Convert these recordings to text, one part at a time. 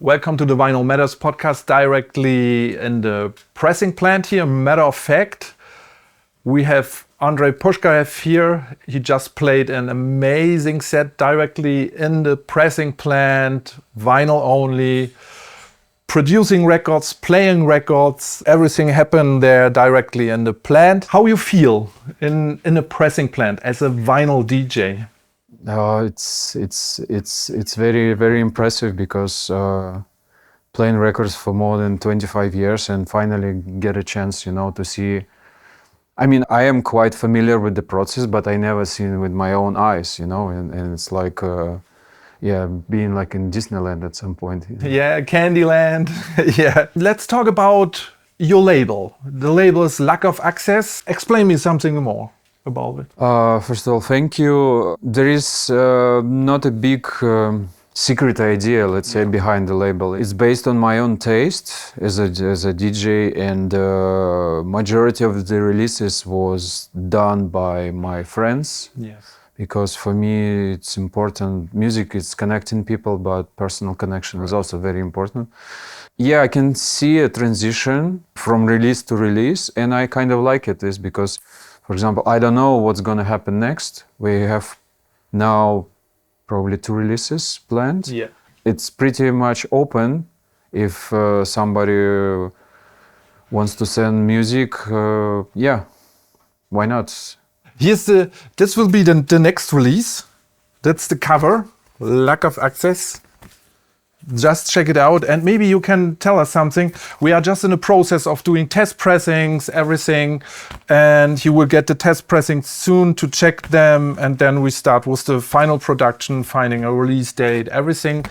Welcome to the Vinyl Matters podcast directly in the pressing plant here. Matter of fact, we have Andrei Pushkarev here. He just played an amazing set directly in the pressing plant, vinyl only, producing records, playing records. Everything happened there directly in the plant. How you feel in a pressing plant as a vinyl DJ? It's very, very impressive because playing records for more than 25 years and finally get a chance, to see. I mean, I am quite familiar with the process, but I never seen it with my own eyes, and it's like, being like in Disneyland at some point. Yeah, Candyland. Yeah. Let's talk about your label. The label is Lack of Access. Explain me something more about it. First of all, thank you. There is not a big secret idea, let's say, behind the label. It's based on my own taste as a DJ, and majority of the releases was done by my friends. Yes. Because for me, it's important. Music is connecting people, but personal connection is also very important. Yeah, I can see a transition from release to release, and I kind of like it. Is because, for example, I don't know what's going to happen next. We have now probably 2 releases planned. Yeah. It's pretty much open. If somebody wants to send music, why not? This will be the next release. That's the cover, Lack of Access. Just check it out, and maybe you can tell us something. We are just in the process of doing test pressings, everything, and you will get the test pressings soon to check them, and then we start with the final production, finding a release date, everything.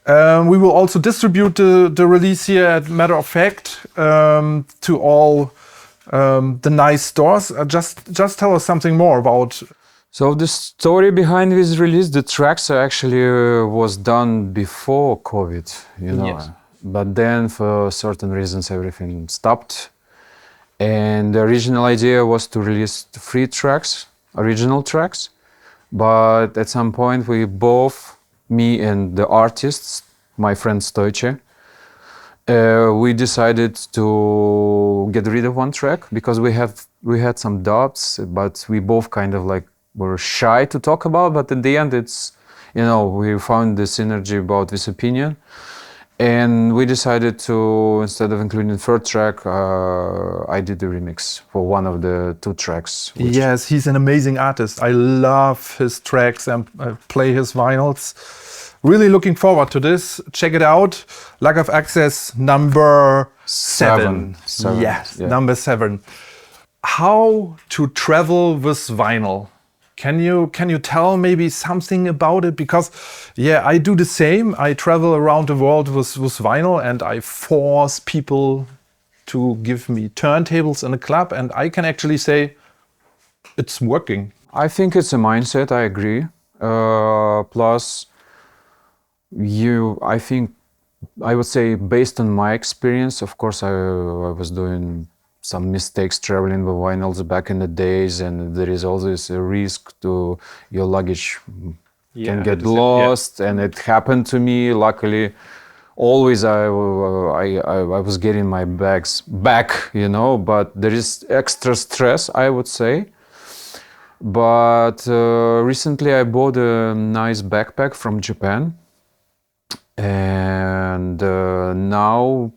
We will also distribute the release here at Matter of Fact to all the nice stores. Just tell us something more about. So the story behind this release, the tracks actually was done before COVID, Yes. But then for certain reasons everything stopped. And the original idea was to release 3 tracks, original tracks. But at some point we both, me and the artists, my friend Stoiche, we decided to get rid of 1 track because we had some doubts, but we both kind of like were shy to talk about. But at the end, it's we found the synergy about this opinion, and we decided to, instead of including the 3rd track, I did the remix for one of the 2 tracks. Yes, he's an amazing artist. I love his tracks and play his vinyls. Really looking forward to this. Check it out. Lack of Access number 7. Yes, yeah. Number 7. How to travel with vinyl? Can you tell maybe something about it? Because I do the same. I travel around the world with vinyl, and I force people to give me turntables in a club, and I can actually say it's working. I think it's a mindset, I agree. Plus, I think I would say, based on my experience, of course, I was doing some mistakes traveling with vinyls back in the days, and there is always a risk to your luggage can get lost, and it happened to me. Luckily, always I was getting my bags back, but there is extra stress, I would say. But recently I bought a nice backpack from Japan, and now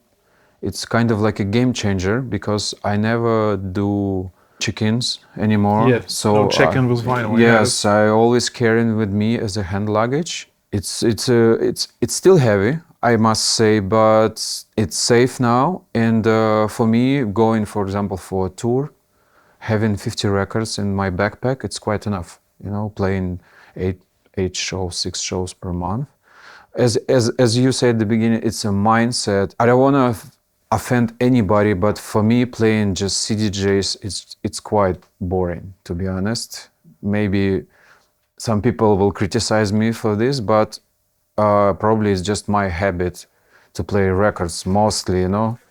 it's kind of like a game changer because I never do check-ins anymore. Yeah, so no check-in with vinyl. Yes, I always carry it with me as a hand luggage. It's still heavy, I must say, but it's safe now. And for me, going, for example, for a tour, having 50 records in my backpack, it's quite enough. Playing 8 shows, 6 shows per month. As you said at the beginning, it's a mindset. I don't want to offend anybody, but for me, playing just CDJs, it's quite boring, to be honest. Maybe some people will criticize me for this, but probably it's just my habit to play records mostly,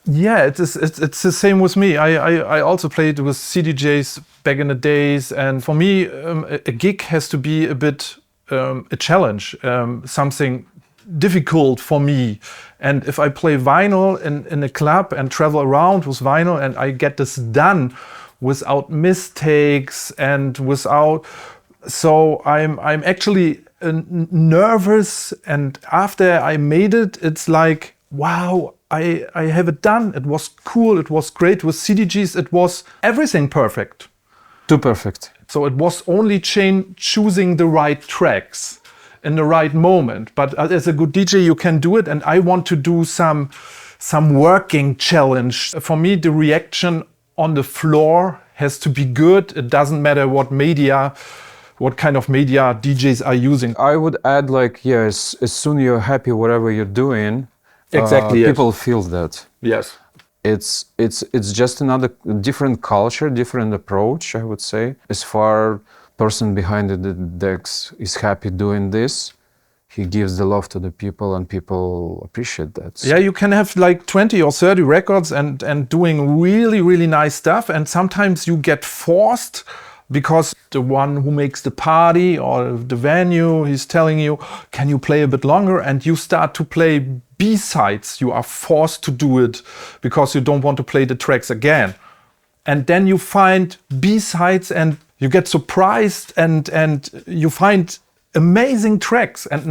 Yeah, it's the same with me. I also played with CDJs back in the days, and for me, a gig has to be a bit a challenge, something difficult for me. And if I play vinyl in a club and travel around with vinyl and I get this done without mistakes and without, so I'm actually nervous, and after I made it, it's like, wow, I have it done. It was cool, it was great. With CDGs, it was everything perfect. Too perfect. So it was only choosing the right tracks in the right moment. But as a good DJ, you can do it. And I want to do some working challenge. For me, the reaction on the floor has to be good. It doesn't matter what kind of media DJs are using. I would add, like, yes, as soon you're happy whatever you're doing, Exactly, yes. people feel that. Yes. It's just another different culture, different approach, I would say. As far person behind the decks is happy doing this, he gives the love to the people and people appreciate that. Yeah, you can have like 20 or 30 records and doing really, really nice stuff. And sometimes you get forced because the one who makes the party or the venue, he's telling you, can you play a bit longer? And you start to play B-sides. You are forced to do it because you don't want to play the tracks again. And then you find B-sides and you get surprised and you find amazing tracks and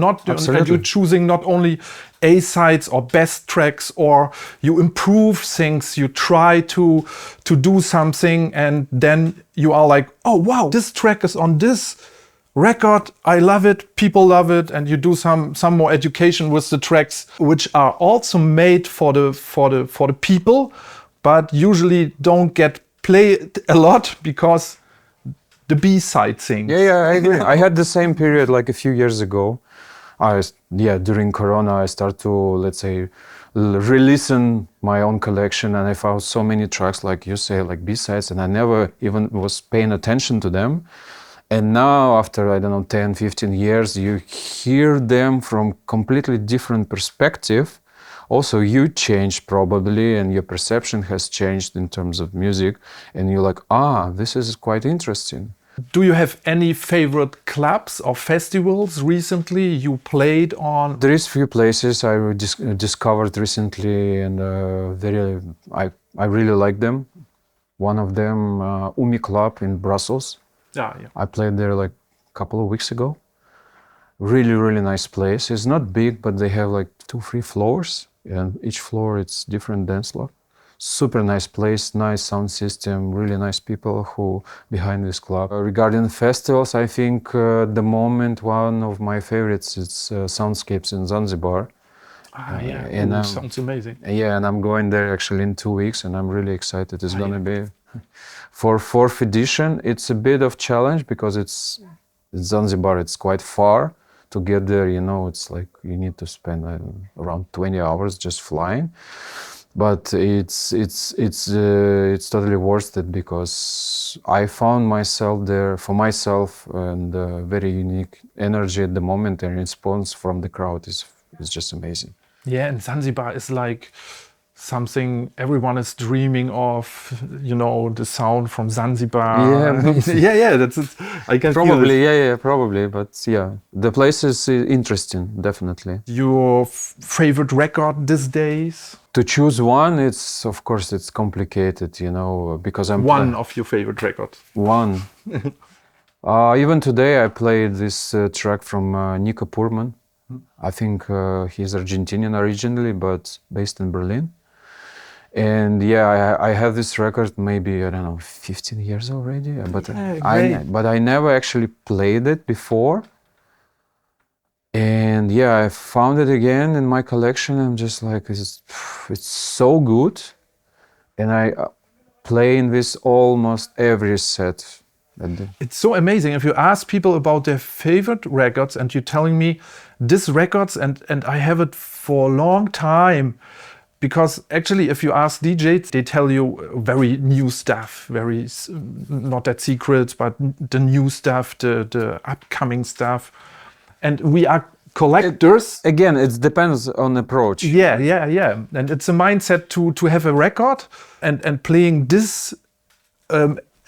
you're choosing not only A-sides or best tracks, or you improve things, you try to do something, and then you are like, oh wow, this track is on this record, I love it, people love it, and you do some more education with the tracks, which are also made for the people, but usually don't get played a lot because the B-side thing. Yeah, I agree. I had the same period like a few years ago. During Corona, I started to, let's say, re-listen my own collection, and I found so many tracks, like you say, like B-sides, and I never even was paying attention to them. And now, after, I don't know, 10, 15 years, you hear them from completely different perspective. Also, you changed probably, and your perception has changed in terms of music, and you're like, this is quite interesting. Do you have any favorite clubs or festivals recently you played on? There is few places I discovered recently, and I really like them. One of them, Umi Club in Brussels. Yeah. I played there like a couple of weeks ago. Really, really nice place. It's not big, but they have like 2-3 floors, and each floor it's different dance floor. Super nice place, nice sound system, really nice people who behind this club. Regarding festivals, I think the moment one of my favorites is Soundscapes in Zanzibar. Sounds amazing. Yeah, and I'm going there actually in 2 weeks, and I'm really excited. It's gonna be for 4th edition. It's a bit of challenge because it's Zanzibar. It's quite far to get there. You know, it's like you need to spend around 20 hours just flying. But it's totally worth it because I found myself there for myself, and very unique energy at the moment, and response from the crowd is just amazing. Yeah, and Zanzibar is like something everyone is dreaming of, you know, the sound from Zanzibar. Yeah. That's it. I can Probably, feel it. probably, but yeah, the place is interesting, definitely. Your favorite record these days? To choose one, it's of course it's complicated, you know, because I'm one of your favorite records. One. Even today, I played this track from Nico Purman. I think he's Argentinian originally, but based in Berlin. And yeah, I have this record maybe, I don't know, 15 years already, but I never actually played it before. And yeah, I found it again in my collection. I'm just like, it's so good. And I play in this almost every set. It's so amazing. If you ask people about their favorite records and you're telling me this records, and I have it for a long time. Because actually, if you ask DJs, they tell you very new stuff, very, not that secret, but the new stuff, the upcoming stuff. And we are collectors. Again, it depends on approach. Yeah. And it's a mindset to have a record and playing this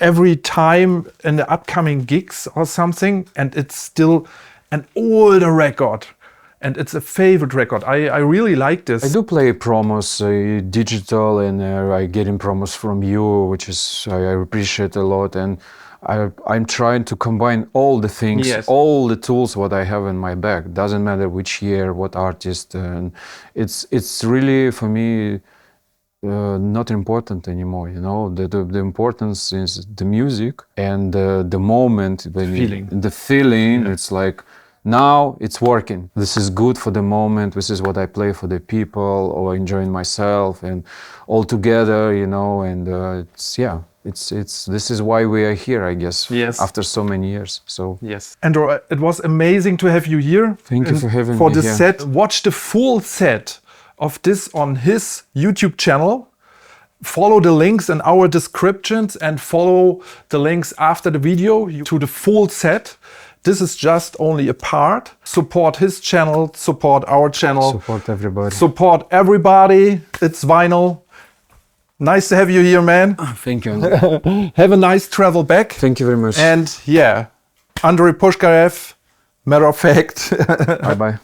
every time in the upcoming gigs or something. And it's still an older record. and it's a favorite record. I really like this. I do play promos digital, and I getting promos from you, which is I appreciate a lot. And I'm trying to combine all the things, Yes. all the tools what I have in my bag. Doesn't matter which year, what artist, and it's really for me not important anymore. You know, the importance is the music and the moment when the feeling. Yeah. It's like. Now it's working. This is good for the moment. This is what I play for the people or enjoying myself and all together, you know. And it's this is why we are here, I guess. Yes. After so many years. So Yes. Andrew, it was amazing to have you here. Thank you for having for me this here. set. Watch the full set of this on his YouTube channel. Follow the links in our descriptions and follow the links after the video to the full set. This is just only a part. Support his channel, support our channel. support everybody. Support everybody. It's vinyl. Nice to have you here, man. Thank you. Have a nice travel back. Thank you very much. And yeah, Andrei Pushkarev, matter of fact. Bye bye.